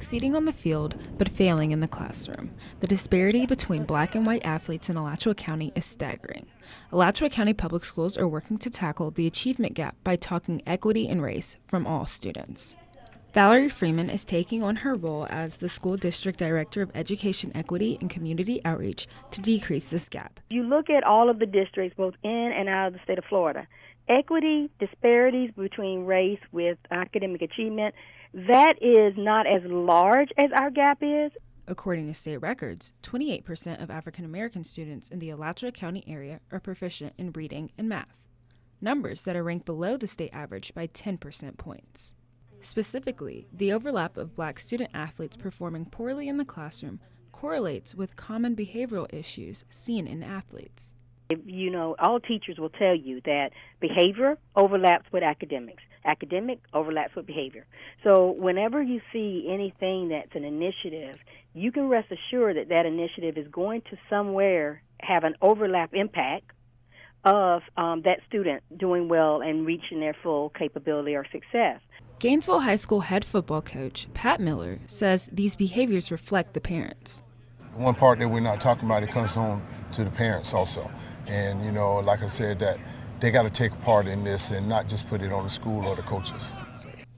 succeeding on the field but failing in the classroom. The disparity between black and white athletes in Alachua County is staggering. Alachua County Public Schools are working to tackle the achievement gap by talking equity and race from all students. Valerie Freeman is taking on her role as the school district director of education equity and community outreach to decrease this gap. You look at all of the districts, both in and out of the state of Florida, equity, disparities between race with academic achievement, that is not as large as our gap is. According to state records, 28% of African American students in the Alachua County area are proficient in reading and math, numbers that are ranked below the state average by 10% points. Specifically, the overlap of black student athletes performing poorly in the classroom correlates with common behavioral issues seen in athletes. All teachers will tell you that behavior overlaps with academics. Academic overlaps with behavior. So whenever you see anything that's an initiative, you can rest assured that that initiative is going to somewhere have an overlap impact of that student doing well and reaching their full capability or success. Gainesville High School head football coach Pat Miller says these behaviors reflect the parents. One part that we're not talking about, it comes home to the parents also. And, like I said, that they got to take part in this and not just put it on the school or the coaches.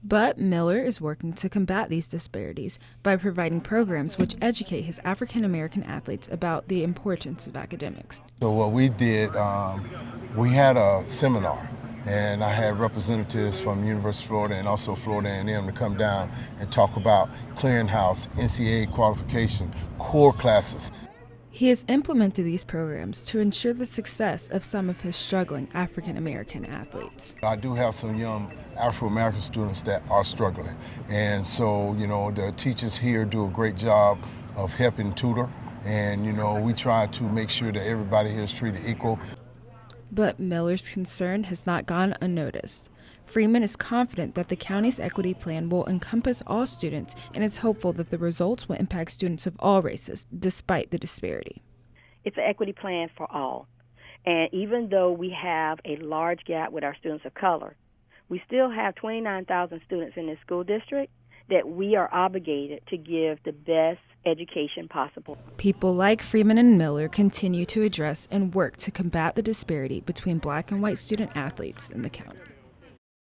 But Miller is working to combat these disparities by providing programs which educate his African American athletes about the importance of academics. So what we did, we had a seminar, and I had representatives from University of Florida and also Florida A&M to come down and talk about clearinghouse, NCAA qualification, core classes. He has implemented these programs to ensure the success of some of his struggling African American athletes. I do have some young Afro-American students that are struggling, and so the teachers here do a great job of helping tutor, and we try to make sure that everybody here is treated equal. But Miller's concern has not gone unnoticed. Freeman is confident that the county's equity plan will encompass all students and is hopeful that the results will impact students of all races, despite the disparity. It's an equity plan for all. And even though we have a large gap with our students of color, we still have 29,000 students in this school district that we are obligated to give the best education possible. People like Freeman and Miller continue to address and work to combat the disparity between black and white student athletes in the county.